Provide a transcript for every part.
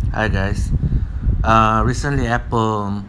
Hi guys. Recently Apple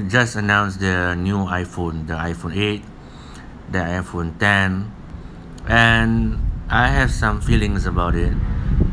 just announced their new iPhone, the iPhone 8, the iPhone 10, and I have some feelings about it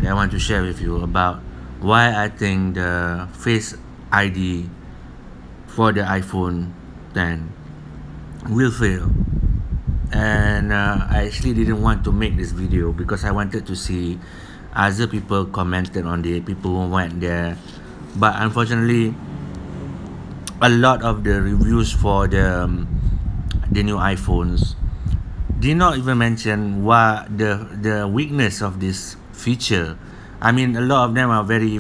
that I want to share with you about why I think the Face ID for the iPhone 10 will fail. And I actually didn't want to make this video because I wanted to see other people commented on it, people who went there. But unfortunately, a lot of the reviews for the new iPhones did not even mention what the weakness of this feature. I mean, a lot of them are very.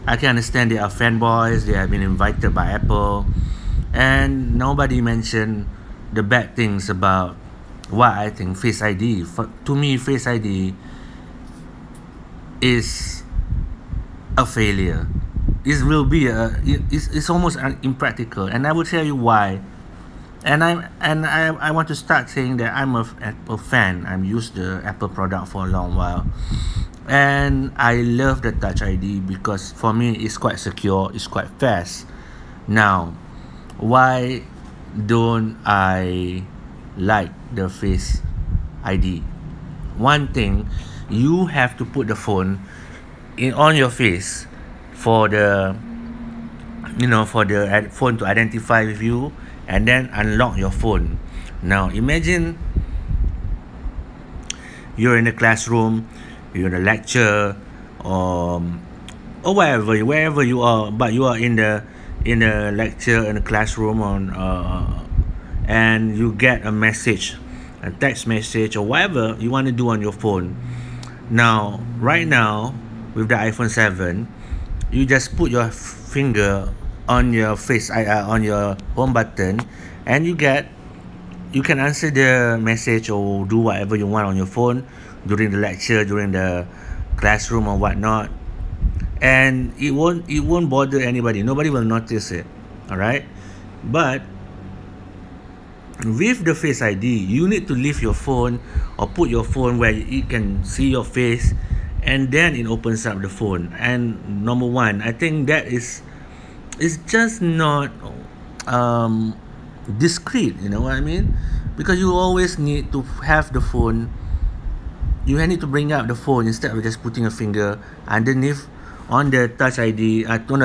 I can understand they are fanboys. They have been invited by Apple, and nobody mentioned the bad things about what I think Face ID. To me, Face ID is a failure. It will be it's almost impractical, and I will tell you why. And I want to start saying that I'm a Apple fan. I'm used the Apple product for a long while, and I love the Touch ID because for me it's quite secure, it's quite fast. Now, why don't I like the Face ID? One thing, you have to put the phone in on your face for the phone to identify with you and then unlock your phone. Now imagine you're in a classroom, you're in a lecture, or wherever you are, but you are in a lecture in a classroom and you get a message, a text message or whatever you want to do on your phone. Now right now with the iPhone 7, you just put your finger on your face on your home button, and you can answer the message or do whatever you want on your phone during the lecture, during the classroom or whatnot, and it won't bother anybody. Nobody will notice it. All right, but with the Face ID, you need to leave your phone or put your phone where it can see your face, and then it opens up the phone. And number one, I think that is just not discreet. You know what I mean? Because you always need to have the phone. You need to bring up the phone instead of just putting a finger underneath on the Touch ID, on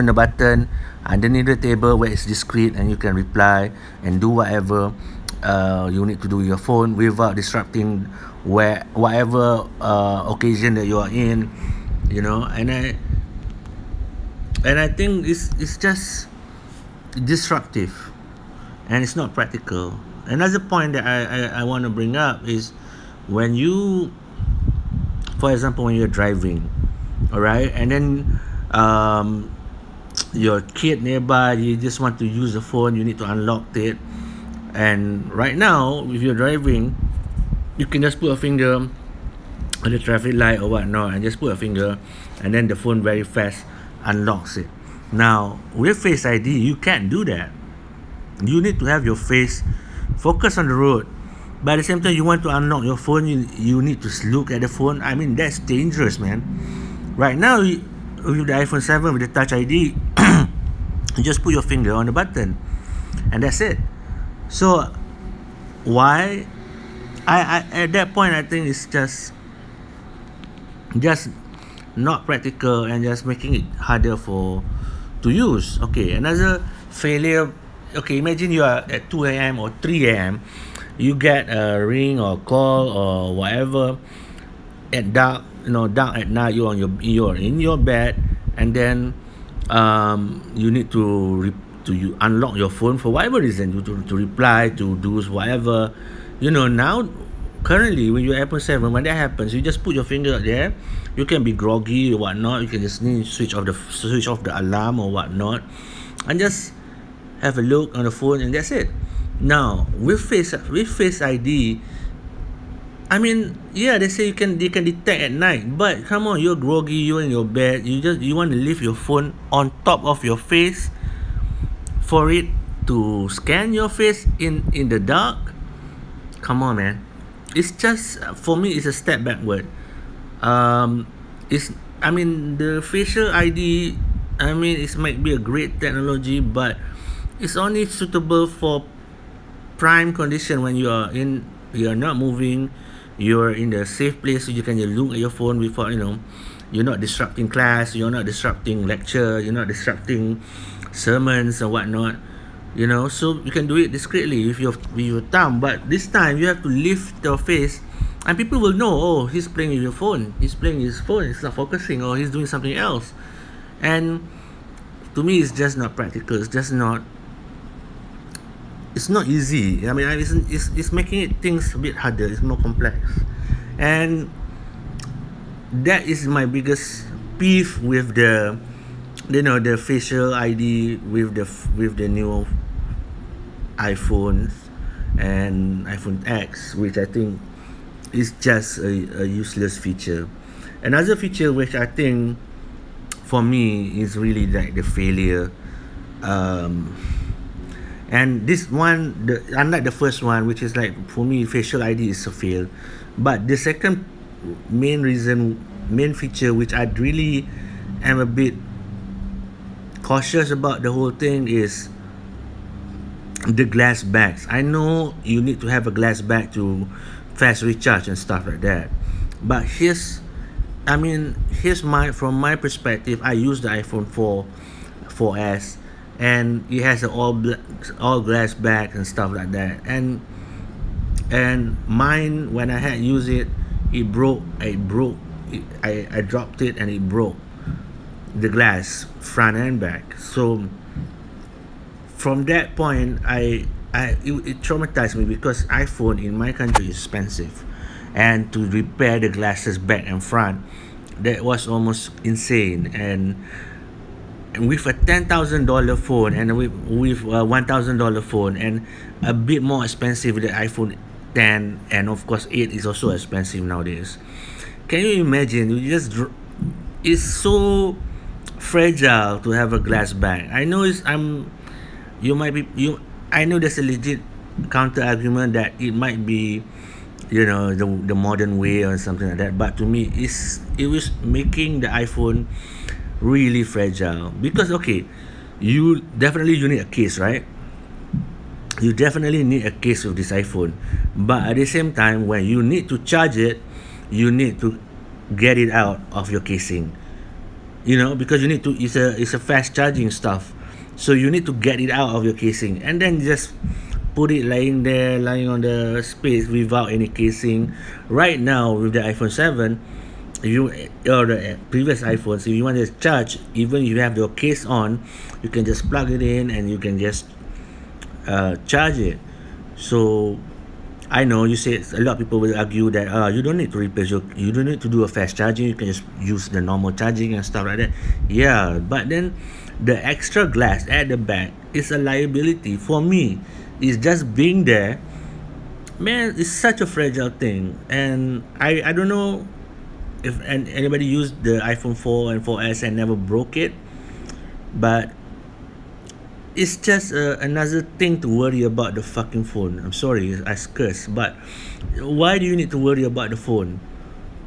the button underneath the table where it's discreet, and you can reply and do whatever you need to do with your phone without disrupting whatever occasion that you are in, and I think it's just disruptive, and it's not practical. Another point that I want to bring up is when you, for example, when you're driving, all right, and then your kid nearby, you just want to use the phone, you need to unlock it. And right now, if you're driving, you can just put a finger on the traffic light or whatnot, and just put a finger, and then the phone very fast unlocks it. Now with Face ID, you can't do that. You need to have your face focus on the road, but at the same time you want to unlock your phone, you need to look at the phone. I mean, that's dangerous, man. Right now with the iPhone 7 with the Touch ID, you just put your finger on the button and that's it. So why I at that point, I think it's just not practical and just making it harder to use. Okay, another failure. Okay, imagine you are at 2 a.m. or 3 a.m. You get a ring or call or whatever at dark, dark at night. You're in your bed, and then you need to you unlock your phone for whatever reason, to reply, to do whatever. Now currently when you're Apple 7, when that happens, you just put your finger there. You can be groggy or whatnot. You can just need to switch off the alarm or whatnot, and just have a look on the phone, and that's it. Now with Face ID, I mean, yeah, they say they can detect at night, but come on, you're groggy, you're in your bed, you want to leave your phone on top of your face for it to scan your face in the dark. Come on, man. It's just, for me, it's a step backward. it's I mean the facial ID, I mean it might be a great technology, but it's only suitable for prime condition when you're not moving, you're in the safe place, so you can just look at your phone without, you're not disrupting class, you're not disrupting lecture, you're not disrupting sermons and whatnot, so you can do it discreetly with your thumb. But this time you have to lift your face, and people will know, oh, he's playing with your phone, he's playing his phone, he's not focusing, or he's doing something else. And to me, it's just not practical. It's not easy. I mean, it's making things a bit harder. It's more complex, and that is my biggest beef with the facial ID with the new iPhones and iPhone X, which I think is just a useless feature. Another feature which I think for me is really like the failure. Um, and this one, unlike the first one, which is like for me facial ID is a fail, but the second main feature which I really am a bit cautious about the whole thing is the glass bags. I know you need to have a glass bag to fast recharge and stuff like that, but here's my from my perspective. I use the iPhone 4S, and it has an all glass bag and stuff like that. And mine, when I had used it, it broke. I dropped it and it broke the glass front and back. So from that point, it traumatized me, because iPhone in my country is expensive, and to repair the glasses back and front, that was almost insane. And with a $10,000 phone, and with a $1,000 phone, and a bit more expensive with the iPhone 10, and of course 8 is also expensive nowadays. Can you imagine? It's so fragile to have a glass bag. I know you might be you. I know there's a legit counter argument that it might be, the modern way or something like that. But to me, it was making the iPhone really fragile, because okay, you need a case, right? You definitely need a case of this iPhone, but at the same time, when you need to charge it, you need to get it out of your casing, because you need to it's a fast charging stuff, so you need to get it out of your casing, and then just put it lying on the space without any casing. Right now with the iPhone 7, or the previous iPhones, if you want to charge, even if you have your case on, you can just plug it in and you can just charge it. So I know you say, a lot of people will argue that you don't need to you don't need to do a fast charging, you can just use the normal charging and stuff like that. Yeah, but then the extra glass at the back is a liability for me. It's just being there, man. It's such a fragile thing, and I don't know if anybody used the iPhone 4 and 4S and never broke it, but it's just another thing to worry about the fucking phone. I'm sorry, I curse, but why do you need to worry about the phone?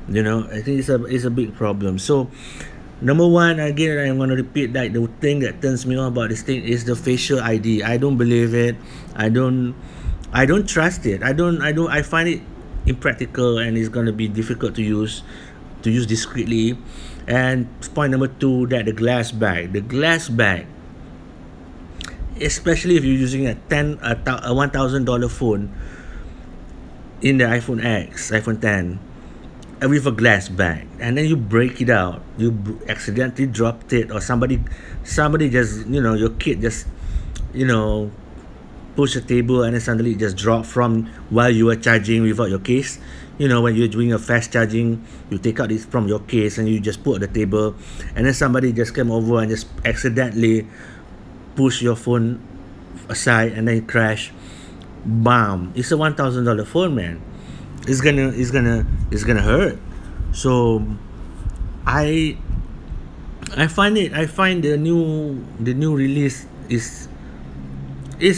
I think it's a big problem. So number one, again, I'm gonna repeat that the thing that turns me on about this thing is the facial ID. I don't believe it. I don't trust it. I find it impractical, and it's gonna be difficult to use discreetly. And point number two, that the glass bag, especially if you're using a $1,000 phone in the iPhone X, iPhone 10, with a glass bag, and then you break it out, you accidentally dropped it, or somebody just, your kid just, push a table, and then suddenly it just dropped from while you were charging without your case. When you're doing a fast charging, you take out this from your case and you just put on the table, and then somebody just came over and just accidentally push your phone aside, and then it crash. Bam! It's a $1,000 phone, man. It's gonna hurt. So I find the new release is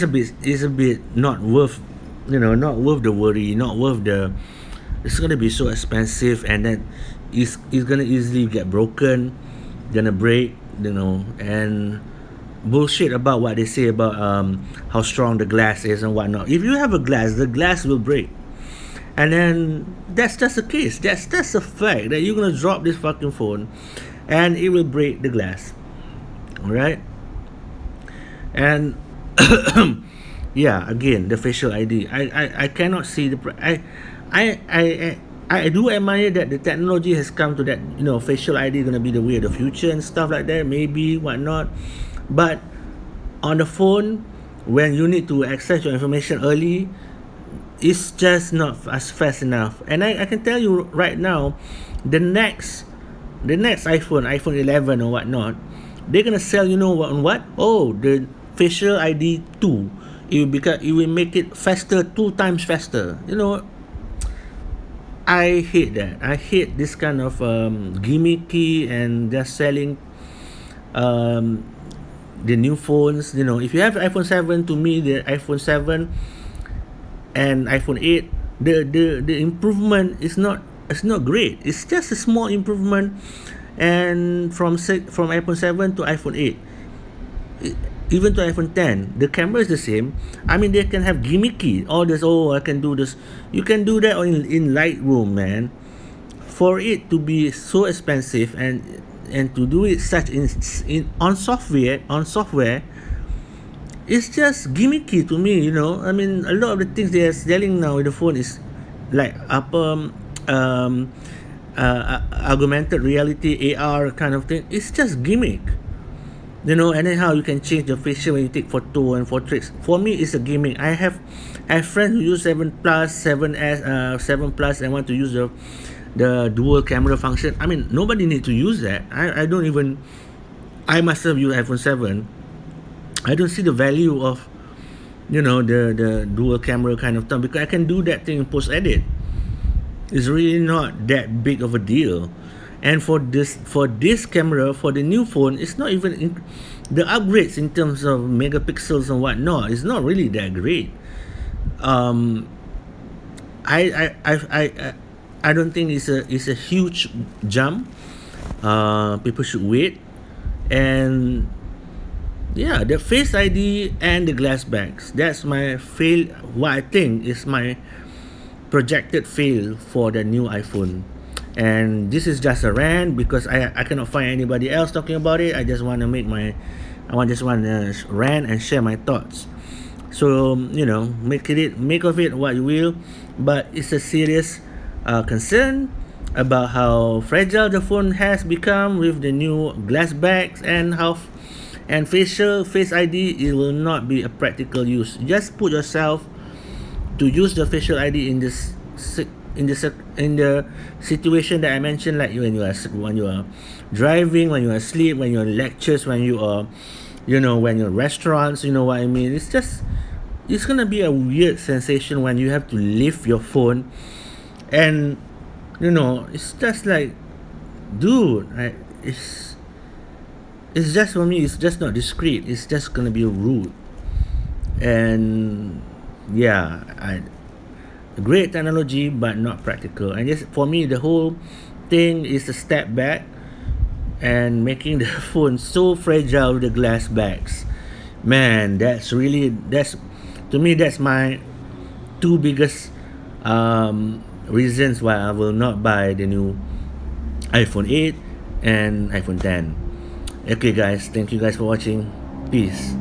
a bit not worth the worry, not worth it's gonna be so expensive, and then it's gonna easily get broken, gonna break, and bullshit about what they say about how strong the glass is and whatnot. If you have a glass, the glass will break. And then that's just the case. That's a fact that you're gonna drop this fucking phone and it will break the glass. Alright? And yeah, again, the facial ID. I cannot see the I do admire that the technology has come to that, facial ID is gonna be the way of the future and stuff like that, maybe, whatnot. But on the phone, when you need to access your information early, it's just not as fast enough. And I can tell you right now, the next iPhone 11 or whatnot, they're gonna sell, on what? Oh, the facial ID 2. It will make it faster, 2 times faster. I hate that. I hate this kind of gimmicky and just selling the new phones. If you have iPhone 7, to me, the iPhone 7 and iPhone 8, the improvement is not great. It's just a small improvement. And from iPhone 7 to iPhone 8, even to iPhone 10, the camera is the same. I mean, they can have gimmicky, all this. Oh, I can do this. You can do that in Lightroom, man. For it to be so expensive and to do it such on software, it's just gimmicky to me. I mean, a lot of the things they are selling now with the phone is like augmented reality, AR kind of thing. It's just gimmick. And then how you can change the facial when you take photo and portraits. For me, it's a gimmick. I have friends who use 7 Plus, 7S, 7 Plus, and want to use the dual camera function. I mean, nobody need to use that. I myself use iPhone 7. I don't see the value of, the dual camera kind of thing, because I can do that thing in post edit. It's really not that big of a deal. And for this camera, for the new phone, it's not even the upgrades in terms of megapixels and whatnot. It's not really that great. I don't think it's a huge jump. People should wait. And yeah, the Face ID and the glass backs. That's my fail. What I think is my projected fail for the new iPhone. And this is just a rant because I cannot find anybody else talking about it. I just want to rant and share my thoughts. So make of it what you will, but it's a serious concern about how fragile the phone has become with the new glass backs, and Face ID. It will not be a practical use. Just put yourself to use the facial ID in the situation that I mentioned, like when you are driving, when you are asleep, when you're in lectures, when you are, when you're in restaurants. You know what I mean? It's gonna be a weird sensation when you have to lift your phone, and it's just like, dude, it's just, for me, it's just not discreet. It's just gonna be rude. And yeah, great technology but not practical. And just for me, the whole thing is a step back and making the phone so fragile with the glass backs. Man, to me, that's my two biggest reasons why I will not buy the new iPhone 8 and iPhone 10. Okay guys, thank you guys for watching. Peace.